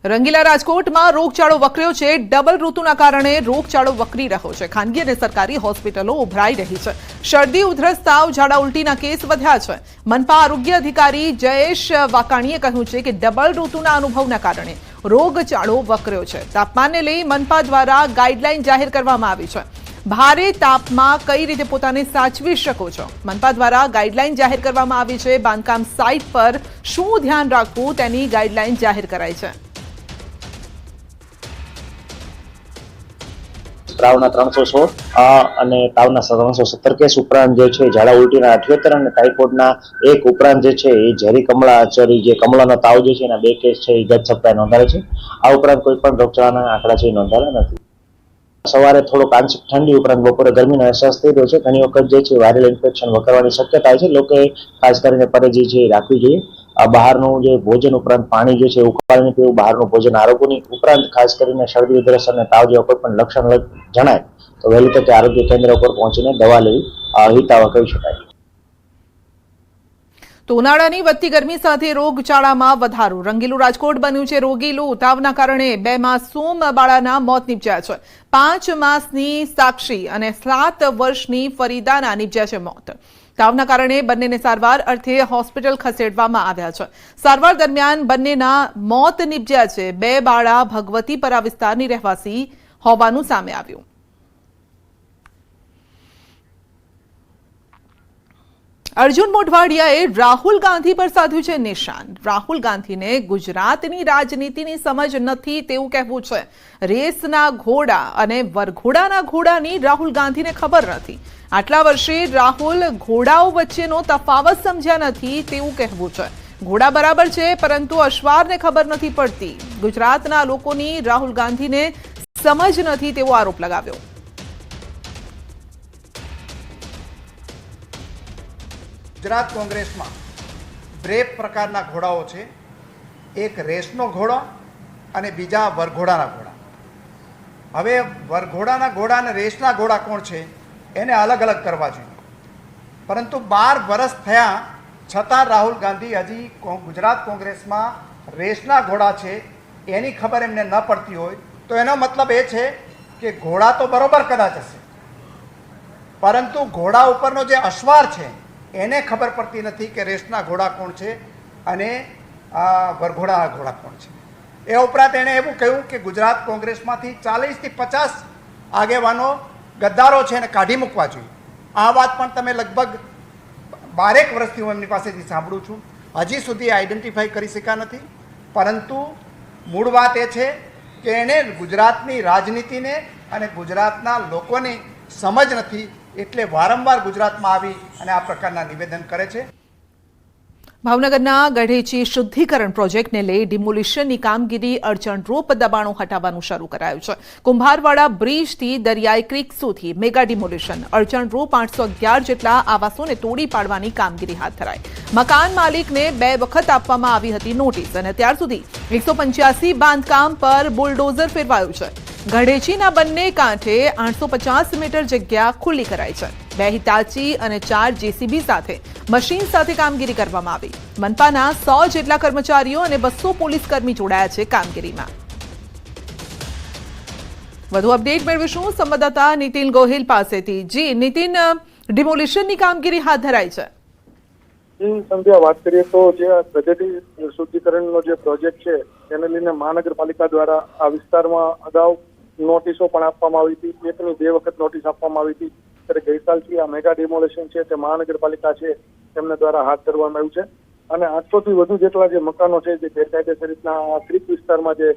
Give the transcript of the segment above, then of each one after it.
રંગીલા રાજકોટમાં રોગચાળો વકર્યો છે। ડબલ ઋતુના કારણે રોગચાળો વકરી રહ્યો છે। ખાનગી અને સરકારી હોસ્પિટલો ઉભરાઈ રહી છે। શરદી, ઉધરસ, તાવ, ઝાડા ઉલટીના કેસ વધ્યા છે। મનપા આરોગ્ય અધિકારી જયેશ વાકાણીએ કહ્યું છે કે ડબલ ઋતુના અનુભવના કારણે રોગચાળો વકર્યો છે। તાપમાનને લઈ મનપા દ્વારા ગાઈડલાઈન જાહેર કરવામાં આવી છે। ભારે તાપમાં કઈ રીતે પોતાને સાચવી શકો છો, મનપા દ્વારા ગાઈડલાઈન જાહેર કરવામાં આવી છે। બાંધકામ સાઇટ પર શું ધ્યાન રાખવું તેની ગાઈડલાઈન જાહેર કરાઈ છે। તાવના 316 અને તાવના 317 કેસ ઉપરાંત જે છે ઝાડા ઉલટીના 78 અને ટાઇફોઇડના 1 ઉપરાંત જે છે એ ઝેરી કમળા આચરી જે કમળાનો તાવ જે છે એના 2 કેસ છે એ ગત સપ્તાહે નોંધાયા છે। આ ઉપરાંત કોઈ પણ રોગચાળાના આંકડા છે નોંધાયેલા નથી। સવારે થોડોક આંશિક ઠંડી ઉપરાંત બપોરે ગરમીનો અહેસાસ થઈ રહ્યો છે। ઘણી વખત જે છે વાયરલ ઇન્ફેક્શન વકરવાની શક્યતા છે। લોકોએ ખાસ કરીને પરેજી છે રાખવી જોઈએ। બહારનું જે ભોજન ઉપરાંત પાણી જે છે ઉકાળીને પીવું, બહારનું ભોજન આરોગ્યની ઉપરાંત ખાસ કરીને શરદી, ઉધરસ અને તાવ જેવા કોઈ પણ લક્ષણ જણાય તો વહેલી તકે આરોગ્ય કેન્દ્ર ઉપર પહોંચીને દવા લેવી હિતાવહ કહી શકાય। તો ઉનાળાની વધતી ગરમી સાથે રોગચાળામાં વધારો। રંગીલું રાજકોટ બન્યું છે રોગીલું। તાવના કારણે 2 માસૂમ બાળાના મોત નીપજ્યા છે। 5 માસની સાક્ષી અને 7 વર્ષની ફરીદાના નીપજ્યા છે મોત। તાવના કારણે બંનેને સારવાર અર્થે હોસ્પિટલ ખસેડવામાં આવ્યા છે। સારવાર દરમિયાન બંનેના મોત નીપજ્યા છે। 2 બાળા ભગવતીપરા વિસ્તારની રહેવાસી હોવાનું સામે આવ્યું। અર્જુન મોઢવાડિયાએ રાહુલ ગાંધી પર સાધ્યું છે નિશાન। રાહુલ ગાંધીને ગુજરાતની રાજનીતિની સમજ નથી તેવું કહેવું છે। રેસના ઘોડા અને વરઘોડાના ઘોડાની રાહુલ ગાંધીને ખબર નથી। આટલા વર્ષે રાહુલ ઘોડાઓ વચ્ચેનો તફાવત સમજ્યા નથી તેવું કહેવું છે। ઘોડા બરાબર છે પરંતુ અશ્વારને ખબર નથી પડતી। ગુજરાતના લોકોની રાહુલ ગાંધીને સમજ નથી તેવો આરોપ લગાવ્યો। ગુજરાત કોંગ્રેસમાં 2 પ્રકારના ઘોડાઓ છે। એક રેસનો ઘોડો અને બીજા વરઘોડાના ઘોડા। હવે વરઘોડાના ઘોડા અને રેસના ઘોડા કોણ છે એને અલગ અલગ કરવા જોઈએ, પરંતુ 12 વર્ષ થયા છતાં રાહુલ ગાંધી હજી ગુજરાત કોંગ્રેસમાં રેસના ઘોડા છે એની ખબર એમને ન પડતી હોય તો એનો મતલબ એ છે કે ઘોડા તો બરોબર કદાચ હશે, પરંતુ ઘોડા ઉપરનો જે અશ્વાર છે એને ખબર પડતી નથી કે રેસના ઘોડા કોણ છે અને વરઘોડાના ઘોડા કોણ છે। એ ઉપરાંત એણે એવું કહ્યું કે ગુજરાત કોંગ્રેસમાંથી 40 થી 50 આગેવાનો ગદ્દારો છે એને કાઢી મૂકવા જોઈએ। આ વાત પણ તમે લગભગ 12 વર્ષથી હું એમની પાસેથી સાંભળું છું, હજી સુધી આઈડેન્ટિફાઈ કરી શક્યા નથી। પરંતુ મૂળ વાત એ છે કે એણે ગુજરાતની રાજનીતિને અને ગુજરાતના લોકોની સમજ નથી, એટલે વારંવાર ગુજરાતમાં આવી અને આ પ્રકારના નિવેદન કરે છે। ભાવનગરના ગઢેચી શુદ્ધિકરણ પ્રોજેક્ટને લઈ ડિમોલિશનની કામગીરી અડચણરૂપ દબાણો હટાવવાનું શરૂ કરાયું છે। કુંભારવાડા બ્રિજથી દરિયાઈ ક્રીક સુધી મેગા ડિમોલિશન, અડચણરૂપ 811 જેટલા આવાસોને તોડી પાડવાની કામગીરી હાથ ધરાઈ। મકાન માલિકને 2 વખત આપવામાં આવી હતી નોટિસ અને ત્યાર સુધી 185 બાંધકામ પર બુલડોઝર ફેરવાયું છે। ગઢેચીના બંને કાંઠે 850 મીટર જગ્યા ખુલ્લી કરાઈ છે। 2 હિતાચી અને 4 જેસીબી સાથે મશીન સાથે કામગીરી કરવામાં આવી। મનપાના 100 જેટલા કર્મચારીઓ અને 200 પોલીસ કર્મી જોડાયા છે કામગીરીમાં। વધુ અપડેટ મેળવીશું સંવાદદાતા નીતિન ગોહિલ પાસેથી। જી નીતિન, ડિમોલિશનની કામગીરી હાથ ધરાઈ છે। સંધ્યા, વાત કરીએ તો જે ગઢેચી શુદ્ધિકરણનો જે પ્રોજેક્ટ છે તેને લઈને મહાનગરપાલિકા દ્વારા આ વિસ્તારમાં અગાઉ નોટિસો પણ આપવામાં આવી હતી। 1 ની 2 વખત નોટિસ આપવામાં આવી હતી, ત્યારે ગઈકાલથી આ મેગા ડિમોલેશન છે તે મહાનગરપાલિકા છે તેમને દ્વારા હાથ ધરવામાં આવ્યું છે અને 800 થી વધુ જેટલા જે મકાનો છે જે ગેરકાયદેસર રીતના ક્રીક વિસ્તારમાં જે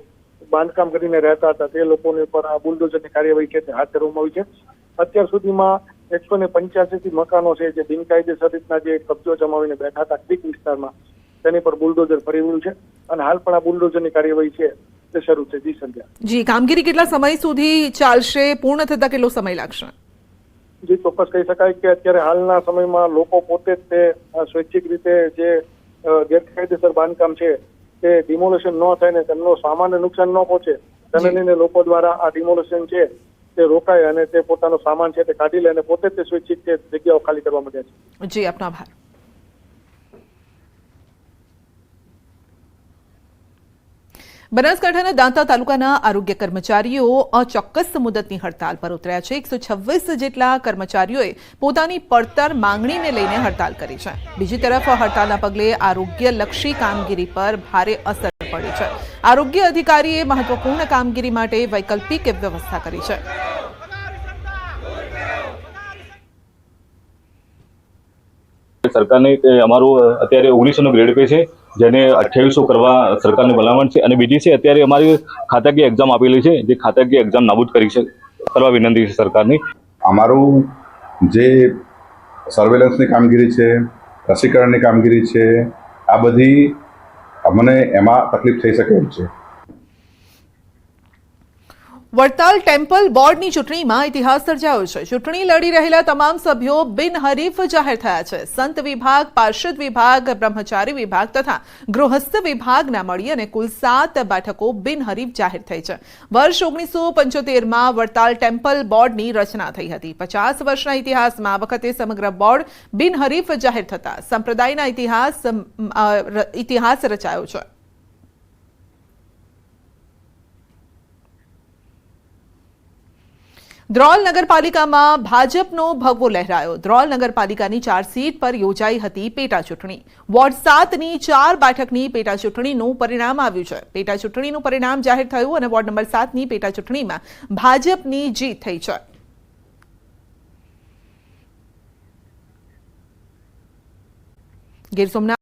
બાંધકામ કરીને રહેતા હતા તે લોકોની ઉપર આ બુલડોઝરની કાર્યવાહી છે તે હાથ ધરવામાં આવી છે। અત્યાર સુધીમાં 185 થી મકાનો છે જે બિનકાયદેસર રીતના જે કબજો જમાવીને બેઠા હતા ક્રીક વિસ્તારમાં તેની પર બુલડોઝર ફરી વળ્યું છે અને હાલ પણ આ બુલડોઝરની કાર્યવાહી છે તે શરૂ છે। જી સંધ્યા। જી, કામગીરી કેટલા સમય સુધી ચાલશે? પૂર્ણ થતા કેટલો સમય લાગશે? જી, ચોક્કસ કહી શકાય કે અત્યારે હાલના સમયમાં લોકો પોતે જ તે સ્વૈચ્છિક રીતે જે ગેરકાયદેસર બાંધકામ છે તે ડિમોલેશન ન થાય ને તેમનો સામાન્ય નુકસાન ન પહોંચે તેને લઈને લોકો દ્વારા આ ડિમોલેશન છે તે રોકાય અને તે પોતાનો સામાન છે તે કાઢી લે અને પોતે જ તે સ્વૈચ્છિક જગ્યાઓ ખાલી કરવા માંડ્યા છે। જી, આપનો આભાર। બનાસકાંઠાના દાંતા તાલુકાના આરોગ્ય કર્મચારીઓ અચોક્કસ મુદતની હડતાલ પર ઉતર્યા છે. 126 જેટલા કર્મચારીઓએ પોતાની પડતર માંગણીને લઈને હડતાલ કરી છે. બીજી તરફ હડતાલના પગલે આરોગ્યલક્ષી કામગીરી પર ભારે અસર પડી છે. આરોગ્ય અધિકારીએ મહત્વપૂર્ણ કામગીરી માટે વૈકલ્પિક વ્યવસ્થા કરી છે. સરકારને અમારું અત્યારે 1900નો ગ્રેડ પે છે, જેને 2800 કરવા સરકારની ભલામણ છે. અને બીજી છે, અત્યારે અમારી ખાતાકીય એક્ઝામ આપેલી છે, જે ખાતાકીય એક્ઝામ નાબૂદ કરવા વિનંતી છે સરકારની. અમારું જે સર્વેલન્સની કામગીરી છે, રસીકરણની કામગીરી છે, આ બધી અમને એમાં તકલીફ થઈ શકે એમ છે. વડતાલ ટેમ્પલ બોર્ડની ચૂંટણીમાં ઇતિહાસ સર્જાયો છે. ચૂંટણી લડી રહેલા તમામ સભ્યો બિનહરીફ જાહેર થયા છે. સંત વિભાગ, પાર્ષદ વિભાગ, બ્રહ્મચારી વિભાગ તથા ગૃહસ્થ વિભાગના મળી અને કુલ 7 બેઠકો બિનહરીફ જાહેર થઈ છે. વર્ષ 1975માં વડતાલ ટેમ્પલ બોર્ડની રચના થઈ હતી. 50 વર્ષના ઇતિહાસમાં આ વખતે સમગ્ર બોર્ડ બિનહરીફ જાહેર થતા સંપ્રદાયના ઇતિહાસ રચાયો છે. દ્રોલ નગરપાલિકામાં ભાજપનો ભગવો લહેરાયો. દ્રોલ નગરપાલિકાની 4 સીટ પર યોજાઈ હતી પેટા ચૂંટણી. વોર્ડ 7ની 4 બેઠકની પેટા ચૂંટણીનું પરિણામ આવ્યું છે. પેટા ચૂંટણીનું પરિણામ જાહેર થયું અને વોર્ડ નંબર 7ની પેટા ચૂંટણીમાં ભાજપની જીત થઈ છે. ગીર સોમનાથ